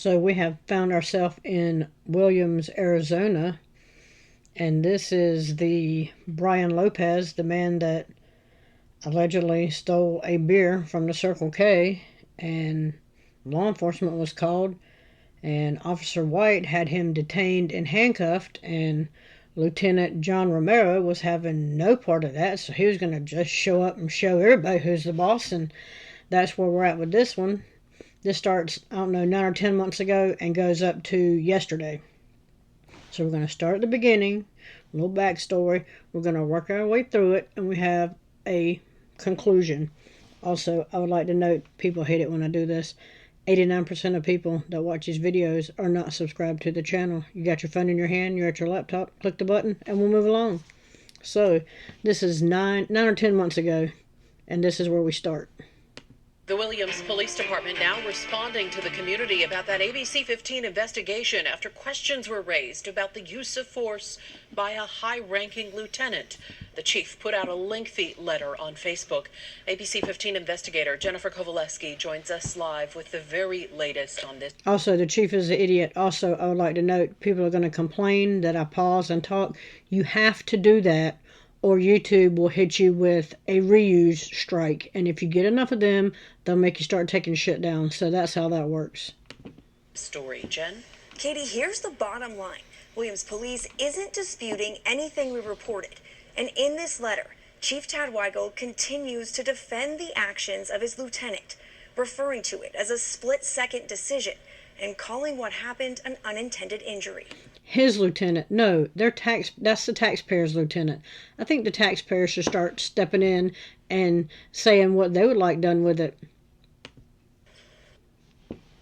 So we have found ourselves in Williams, Arizona, and this is the Brian Lopez, the man that allegedly stole a beer from the Circle K, and law enforcement was called, and Officer White had him detained and handcuffed, and Lieutenant John Romero was having no part of that, so he was going to just show up and show everybody who's the boss, and that's where we're at with this one. This starts, I don't know, 9 or 10 months ago and goes up to yesterday. So we're going to start at the beginning, a little backstory. We're going to work our way through it, and we have a conclusion. Also, I would like to note, people hate it when I do this, 89% of people that watch these videos are not subscribed to the channel. You got your phone in your hand, you're at your laptop, click the button, and we'll move along. So, this is 9 or 10 months ago, and this is where we start. The Williams Police Department now responding to the community about that ABC 15 investigation after questions were raised about the use of force by a high-ranking lieutenant. The chief put out a lengthy letter on Facebook. ABC 15 investigator Jennifer Kowaleski joins us live with the very latest on this. Also, the chief is an idiot. Also, I would like to note, people are going to complain that I pause and talk. You have to do that, or YouTube will hit you with a reuse strike. And if you get enough of them, they'll make you start taking shit down. So that's how that works. Story, Jen? Katie, here's the bottom line. Williams Police isn't disputing anything we reported. And in this letter, Chief Tad Weigel continues to defend the actions of his lieutenant, referring to it as a split-second decision and calling what happened an unintended injury. His lieutenant. No, that's the taxpayers' lieutenant. I think the taxpayers should start stepping in and saying what they would like done with it.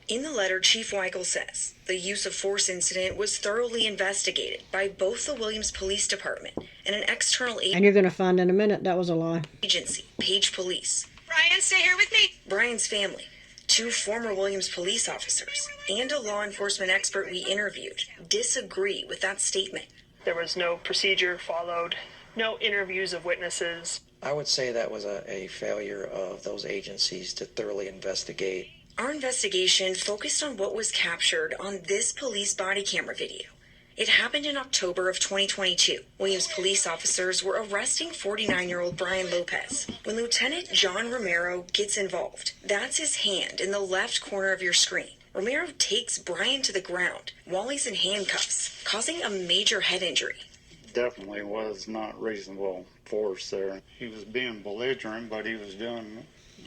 In the letter, Chief Weigel says the use of force incident was thoroughly investigated by both the Williams Police Department and an external And you're going to find in a minute that was a lie. Agency, Page Police. Brian, stay here with me. Brian's family, 2 former Williams police officers, and a law enforcement expert we interviewed disagree with that statement. There was no procedure followed, no interviews of witnesses. I would say that was a failure of those agencies to thoroughly investigate. Our investigation focused on what was captured on this police body camera video. It happened in October of 2022. Williams police officers were arresting 49-year-old Brian Lopez when Lieutenant John Romero gets involved. That's his hand in the left corner of your screen. Romero takes Brian to the ground while he's in handcuffs, causing a major head injury. Definitely was not reasonable force there. He was being belligerent, but he was doing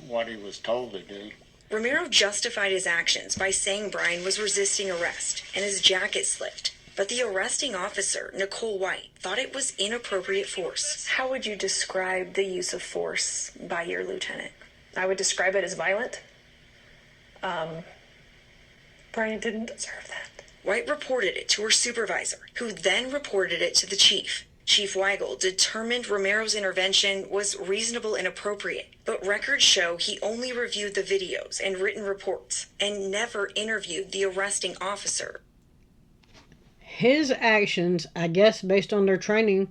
what he was told to do. Romero justified his actions by saying Brian was resisting arrest and his jacket slipped. But the arresting officer, Nicole White, thought it was inappropriate force. How would you describe the use of force by your lieutenant? I would describe it as violent. Brian didn't deserve that. White reported it to her supervisor, who then reported it to the chief. Chief Weigel determined Romero's intervention was reasonable and appropriate, but records show he only reviewed the videos and written reports and never interviewed the arresting officer. His actions, I guess based on their training,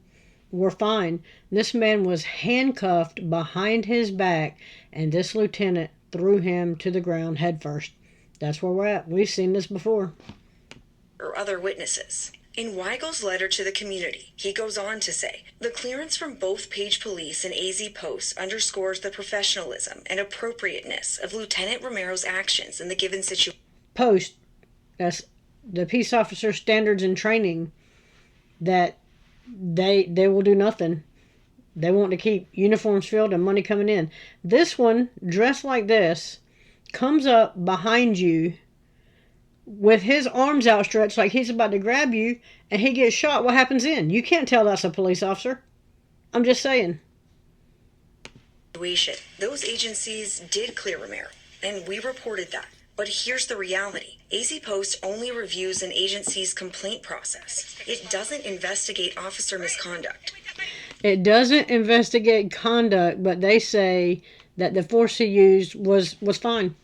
were fine. This man was handcuffed behind his back, and this lieutenant threw him to the ground headfirst. That's where we're at. We've seen this before. Or other witnesses. In Weigel's letter to the community, he goes on to say, the clearance from both Page Police and AZ Post underscores the professionalism and appropriateness of Lieutenant Romero's actions in the given situation. Post, that's the peace officer standards and training, that they will do nothing. They want to keep uniforms filled and money coming in. This one, dressed like this, comes up behind you with his arms outstretched like he's about to grab you, and he gets shot. What happens then? You can't tell that's a police officer. I'm just saying. Those agencies did clear Romero, and we reported that. But here's the reality. AZ Post only reviews an agency's complaint process. It doesn't investigate officer misconduct. It doesn't investigate conduct, but they say that the force he used was fine.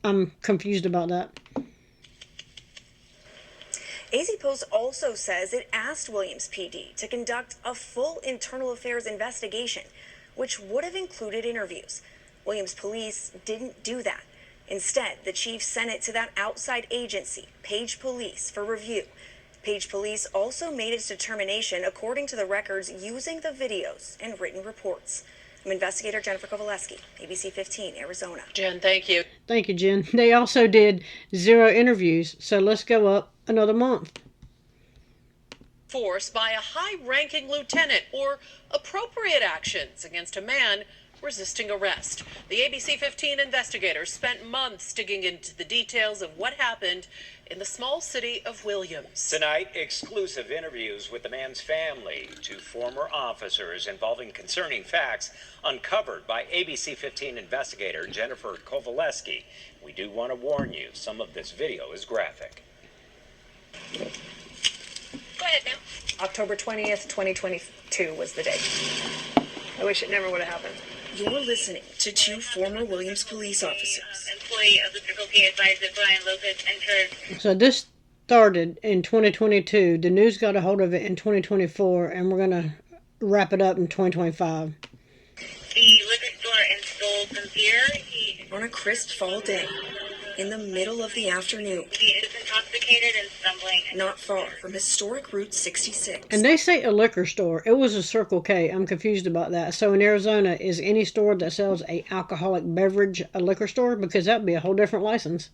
I'm confused about that. AZ Post also says it asked Williams PD to conduct a full internal affairs investigation, which would have included interviews. Williams Police didn't do that. Instead, the chief sent it to that outside agency, Page Police, for review. Page Police also made its determination according to the records using the videos and written reports. I'm investigator Jennifer Kovaleski, ABC 15, Arizona. Jen, thank you. Thank you, Jen. They also did 0 interviews, so let's go up another month. Force by a high-ranking lieutenant or appropriate actions against a man resisting arrest. The ABC 15 investigators spent months digging into the details of what happened in the small city of Williams. Tonight, exclusive interviews with the man's family, 2 former officers involving concerning facts uncovered by ABC 15 investigator Jennifer Kovaleski. We do want to warn you, some of this video is graphic. Go ahead now. October 20th, 2022 was the day. I wish it never would have happened. You're listening to 2 former Williams police officers. Employee of the Circle K advised that Brian Lopez entered. So this started in 2022. The news got a hold of it in 2024, and we're going to wrap it up in 2025. The liquor store and stole some beer. On a crisp fall day, in the middle of the afternoon, He is intoxicated and stumbling. not far from historic Route 66. And they say a liquor store. It was a Circle K. I'm confused about that. So in Arizona, is any store that sells a alcoholic beverage a liquor store? Because that would be a whole different license.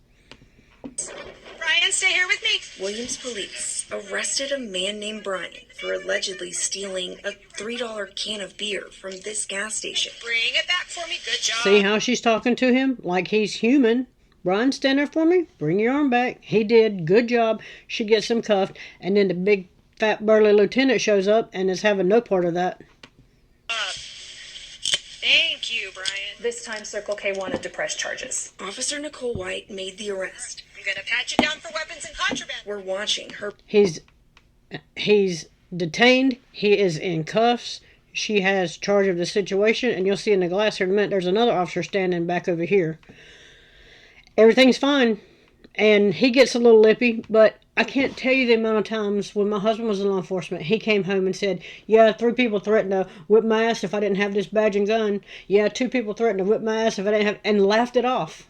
Brian, stay here with me. Williams police arrested a man named Brian for allegedly stealing a $3 can of beer from this gas station. Bring it back for me. Good job. See how she's talking to him? Like he's human. Brian, stand there for me. Bring your arm back. He did. Good job. She gets him cuffed. And then the big, fat, burly lieutenant shows up and is having no part of that. Thank you, Brian. This time, Circle K wanted to press charges. Officer Nicole White made the arrest. I'm gonna pat you down for weapons and contraband. We're watching her He's detained. He is in cuffs. She has charge of the situation. And you'll see in the glass here in a minute, there's another officer standing back over here. Everything's fine. And he gets a little lippy, but I can't tell you the amount of times when my husband was in law enforcement, he came home and said, yeah, 3 people threatened to whip my ass if I didn't have this badge and gun. Yeah, 2 people threatened to whip my ass if I didn't have, and laughed it off.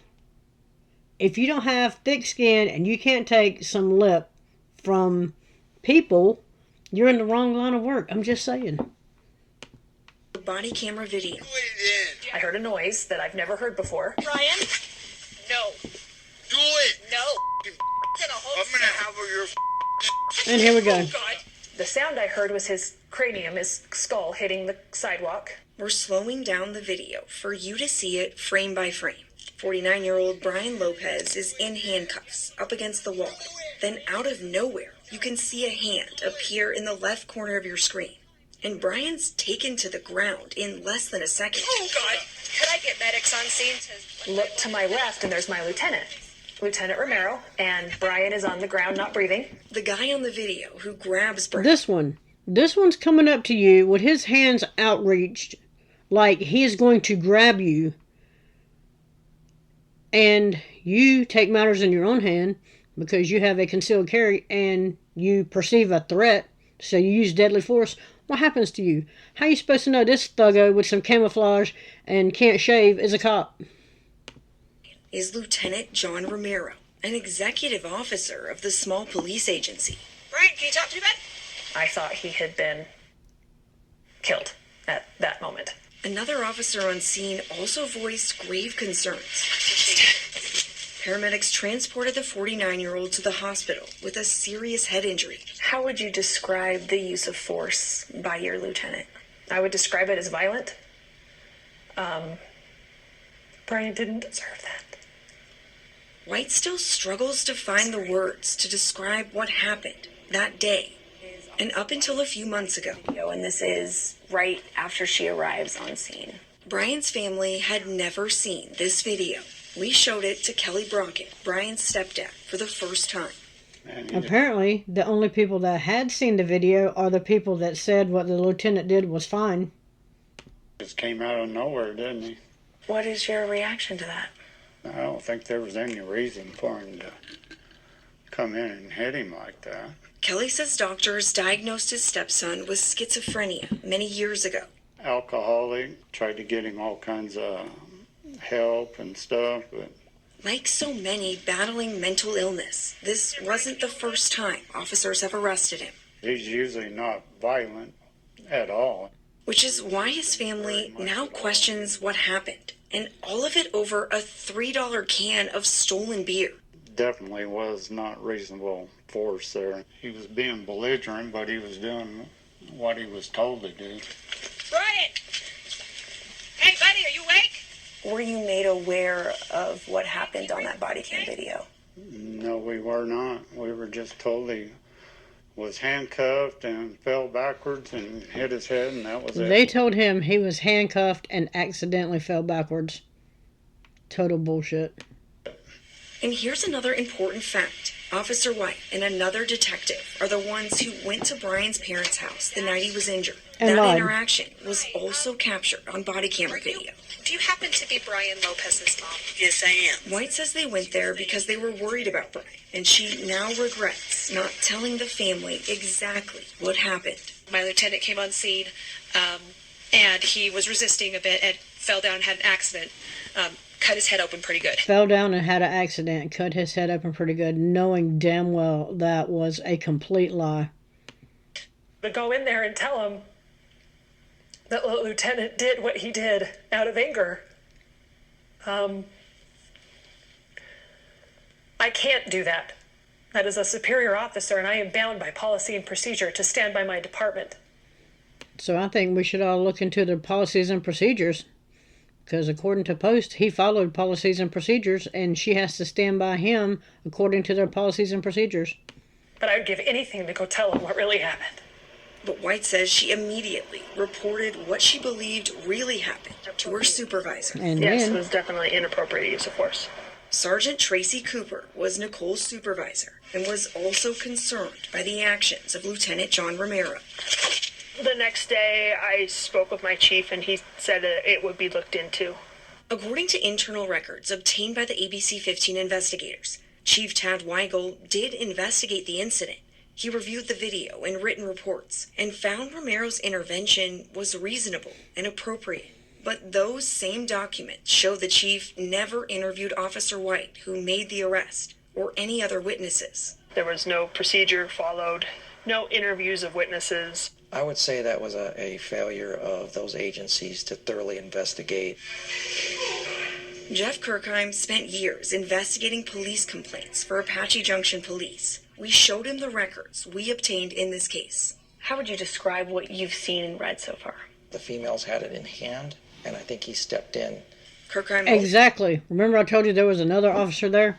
If you don't have thick skin and you can't take some lip from people, you're in the wrong line of work. I'm just saying. body camera video. I heard a noise that I've never heard before. Brian? No. Do it. No. I'm gonna have your. And here we go. Oh, God. The sound I heard was his cranium, his skull hitting the sidewalk. We're slowing down the video for you to see it frame by frame. 49-year-old Brian Lopez is in handcuffs up against the wall. Then out of nowhere, you can see a hand appear in the left corner of your screen. And Brian's taken to the ground in less than a second. Oh, God. Could I get medics on scene to... Look to my left, and there's my lieutenant, Lieutenant Romero, and Brian is on the ground, not breathing. The guy on the video who grabs Brian. This one's coming up to you with his hands outreached, like he is going to grab you. And you take matters in your own hand because you have a concealed carry and you perceive a threat, so you use deadly force. What happens to you? How are you supposed to know this thuggo with some camouflage and can't shave is a cop? Is Lieutenant John Romero, an executive officer of the small police agency. Brian, can you talk to me, bud? I thought he had been killed at that moment. Another officer on scene also voiced grave concerns. Paramedics transported the 49-year-old to the hospital with a serious head injury. How would you describe the use of force by your lieutenant? I would describe it as violent. Brian didn't deserve that. White still struggles to find the words to describe what happened that day and up until a few months ago. And this is right after she arrives on scene. Brian's family had never seen this video. We showed it to Kelly Brockett, Brian's stepdad, for the first time. Apparently, the only people that had seen the video are the people that said what the lieutenant did was fine. Just came out of nowhere, didn't he? What is your reaction to that? I don't think there was any reason for him to come in and hit him like that. Kelly says doctors diagnosed his stepson with schizophrenia many years ago. Alcoholic, tried to get him all kinds of help and stuff, but Like so many battling mental illness, this wasn't the first time officers have arrested him. He's usually not violent at all. Which is why his family now questions what happened. And all of it over a $3 can of stolen beer. Definitely was not reasonable force there. He was being belligerent, but he was doing what he was told to do. Brian! Hey, buddy, are you awake? Were you made aware of what happened on that body cam video? No, we were not. We were just told he was handcuffed and fell backwards and hit his head, and that was it. They told him he was handcuffed and accidentally fell backwards. Total bullshit. And here's another important fact. Officer White and another detective are the ones who went to Brian's parents' house the night he was injured. And that lied. interaction was also captured on body camera video. Do you happen to be Brian Lopez's mom? Yes, I am. White says they went there because they were worried about Brian, and she now regrets not telling the family exactly what happened. My lieutenant came on scene, and he was resisting a bit and fell down and had an accident. Cut his head open pretty good. Fell down and had an accident, cut his head open pretty good, knowing damn well that was a complete lie. But go in there and tell him that the lieutenant did what he did out of anger. I can't do that. That is a superior officer, and I am bound by policy and procedure to stand by my department. So I think we should all look into the policies and procedures. Because according to Post, he followed policies and procedures, and she has to stand by him according to their policies and procedures. But I would give anything to go tell him what really happened. But White says she immediately reported what she believed really happened to her supervisor. And Yes, then, it was definitely inappropriate use of force. Sergeant Tracy Cooper was Nicole's supervisor and was also concerned by the actions of Lieutenant John Romero. The next day, I spoke with my chief, and he said that it would be looked into. According to internal records obtained by the ABC 15 investigators, Chief Tad Weigel did investigate the incident. He reviewed the video and written reports and found Romero's intervention was reasonable and appropriate. But those same documents show the chief never interviewed Officer White, who made the arrest, or any other witnesses. There was no procedure followed, no interviews of witnesses. I would say that was a failure of those agencies to thoroughly investigate. Jeff Kirkheim spent years investigating police complaints for Apache Junction Police. We showed him the records we obtained in this case. How would you describe what you've seen and read so far? The females had it in hand, and I think he stepped in. Kirkheim exactly. Remember I told you there was another officer there?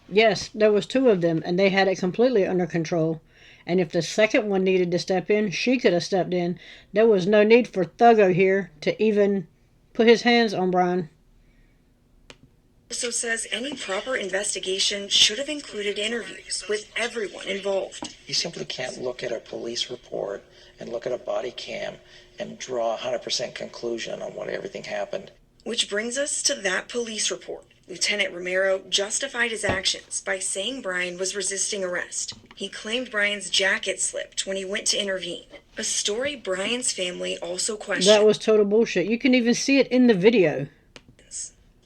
Yes, there was two of them, and they had it completely under control. And if the second one needed to step in, she could have stepped in. There was no need for Thuggo here to even put his hands on Brian. also says any proper investigation should have included interviews with everyone involved. You simply can't look at a police report and look at a body cam and draw a 100% conclusion on what everything happened. Which brings us to that police report. Lieutenant Romero justified his actions by saying Brian was resisting arrest. He claimed Brian's jacket slipped when he went to intervene. A story Brian's family also questioned. That was total bullshit. You can even see it in the video.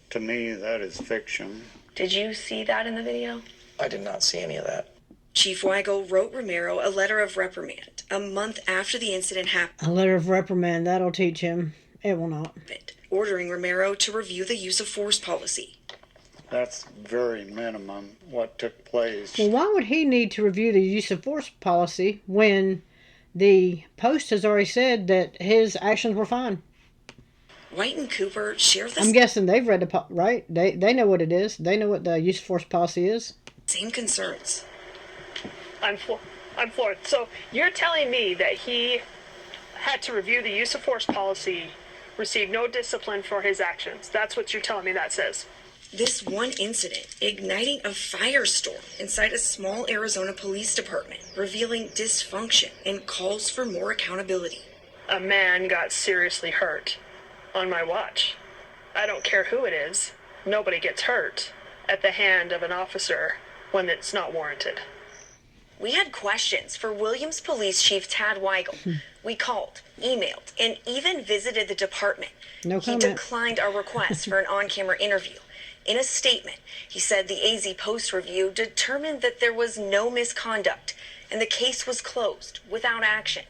To me, that is fiction. Did you see that in the video? I did not see any of that. Chief Weigel wrote Romero a letter of reprimand a month after the incident happened. A letter of reprimand, that'll teach him. It will not. Ordering Romero to review the use of force policy. That's very minimum what took place. Well, why would he need to review the use of force policy when the Post has already said that his actions were fine? White and Cooper share the I'm guessing they've read the right? They know what it is. They know what the use of force policy is. same concerns. I'm floored. So you're telling me that he had to review the use of force policy, received no discipline for his actions. That's what you're telling me that says. This one incident igniting a firestorm inside a small Arizona police department, revealing dysfunction and calls for more accountability. A man got seriously hurt on my watch. I don't care who it is. Nobody gets hurt at the hand of an officer when it's not warranted. We had questions for Williams Police Chief Tad Weigel. We called, emailed, and even visited the department. No He comment. declined our request for an on-camera interview. In a statement, he said the AZ Post review determined that there was no misconduct and the case was closed without action.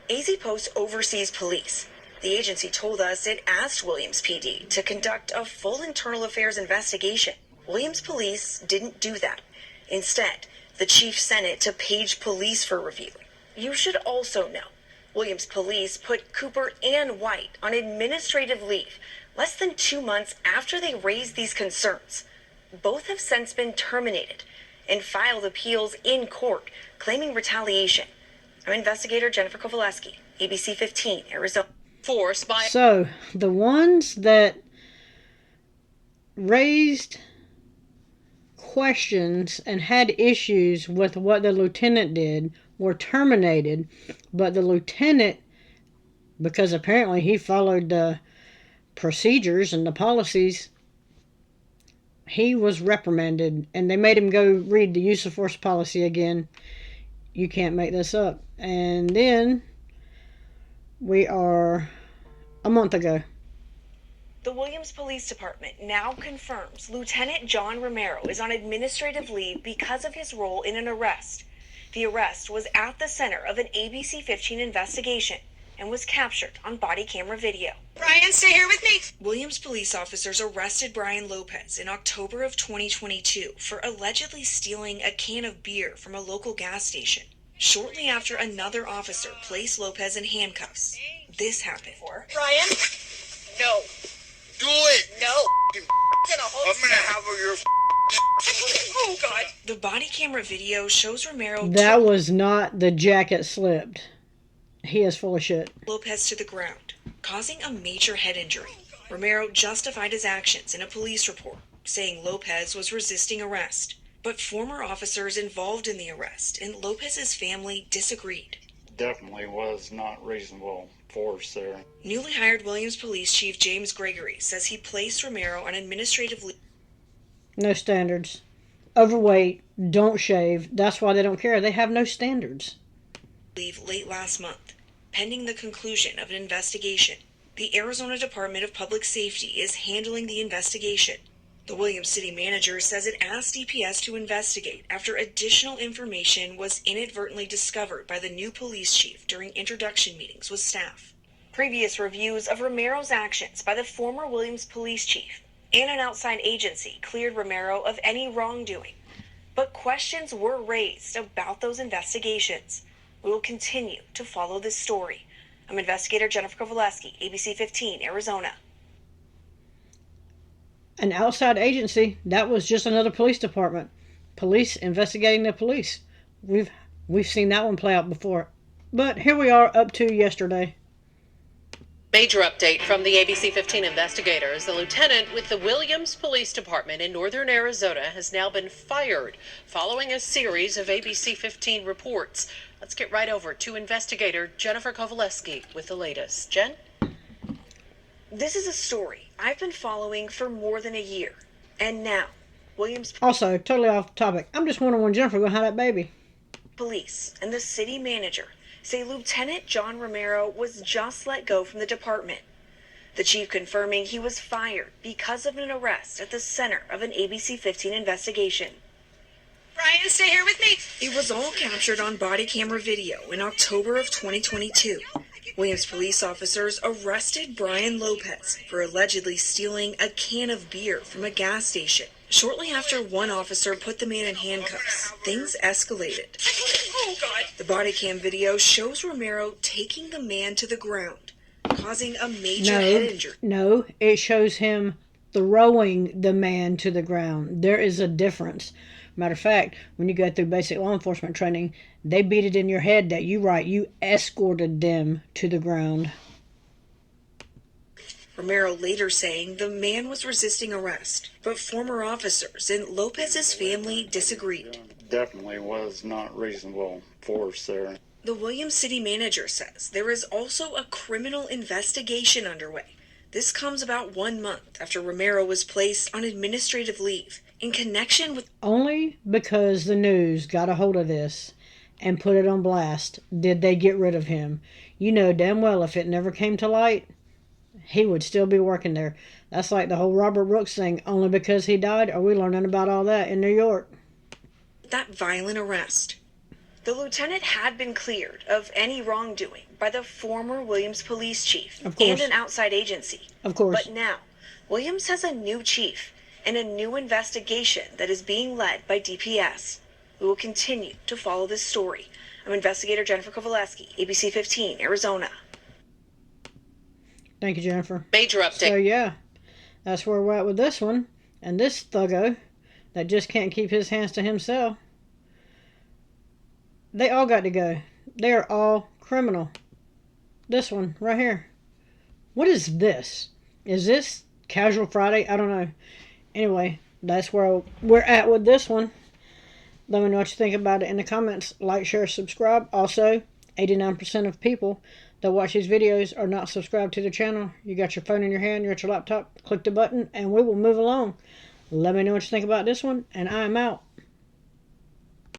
AZ Post oversees police. The agency told us it asked Williams PD to conduct a full internal affairs investigation. Williams Police didn't do that. Instead, the chief sent it to Page Police for review. You should also know, Williams Police put Cooper and White on administrative leave less than 2 months after they raised these concerns. Both have since been terminated and filed appeals in court claiming retaliation. I'm investigator Jennifer Kovaleski, ABC 15, Arizona. Force by So, the ones that raised questions and had issues with what the lieutenant did were terminated, but the lieutenant, because apparently he followed the procedures and the policies, he was reprimanded, and they made him go read the use of force policy again. You can't make this up. And then we are a month ago. The Williams Police Department now confirms Lieutenant John Romero is on administrative leave because of his role in an arrest. The arrest was at the center of an ABC 15 investigation and was captured on body camera video. Brian, stay here with me. Williams police officers arrested Brian Lopez in October of 2022 for allegedly stealing a can of beer from a local gas station. Shortly after another officer placed Lopez in handcuffs, this happened. Brian? No. Do it. No. I'm gonna have your. Oh, God. The body camera video shows Romero That was not the jacket slipped. He is full of shit. Lopez to the ground, causing a major head injury. Romero justified his actions in a police report, saying Lopez was resisting arrest. But former officers involved in the arrest and Lopez's family disagreed. Definitely was not reasonable force there. Newly hired Williams Police Chief James Gregory says he placed Romero on administrative No standards. Overweight, don't shave. That's why they don't care. They have no standards. leave late last month, pending the conclusion of an investigation. The Arizona Department of Public Safety is handling the investigation. The Williams City Manager says it asked DPS to investigate after additional information was inadvertently discovered by the new police chief during introduction meetings with staff. Previous reviews of Romero's actions by the former Williams police chief and an outside agency cleared Romero of any wrongdoing. But questions were raised about those investigations. We will continue to follow this story. I'm investigator Jennifer Kovaleski, ABC 15, Arizona. An outside agency, that was just another police department. Police investigating the police. We've seen that one play out before. But here we are up to yesterday. Major update from the ABC 15 investigators. The lieutenant with the Williams Police Department in northern Arizona has now been fired following a series of ABC 15 reports. Let's get right over to investigator Jennifer Kovaleski with the latest. Jen? This is a story I've been following for more than a year. And now, Williams Also, totally off topic. I'm just wondering when Jennifer gonna have that baby. Police and the city manager say Lieutenant John Romero was just let go from the department. The chief confirming he was fired because of an arrest at the center of an ABC 15 investigation. Brian, stay here with me. It was all captured on body camera video in October of 2022. Williams police officers arrested Brian Lopez for allegedly stealing a can of beer from a gas station. Shortly after one officer put the man in handcuffs, things escalated. Oh, God. The body cam video shows Romero taking the man to the ground, causing a major head injury. No, it shows him throwing the man to the ground. There is a difference. Matter of fact, when you go through basic law enforcement training, they beat it in your head that you escorted them to the ground. Romero later saying the man was resisting arrest, but former officers and Lopez's family disagreed. Definitely was not reasonable force there. The Williams City Manager says there is also a criminal investigation underway. This comes about 1 month after Romero was placed on administrative leave in connection with... Only because the news got a hold of this and put it on blast. Did they get rid of him? You know damn well if it never came to light, he would still be working there. That's like the whole Robert Brooks thing. Only because he died are we learning about all that in New York. That violent arrest. The lieutenant had been cleared of any wrongdoing by the former Williams police chief and an outside agency. Of course. But now, Williams has a new chief and a new investigation that is being led by DPS. We will continue to follow this story. I'm investigator Jennifer Kovaleski, ABC 15, Arizona. Thank you, Jennifer. Major update. So, yeah, that's where we're at with this one. And this thuggo that just can't keep his hands to himself. They all got to go. They are all criminal. This one right here. What is this? Is this Casual Friday? I don't know. Anyway, that's where we're at with this one. Let me know what you think about it in the comments. Like, share, subscribe. Also, 89% of people that watch these videos are not subscribed to the channel. You got your phone in your hand, you're at your laptop, click the button, and we will move along. Let me know what you think about this one, and I'm out.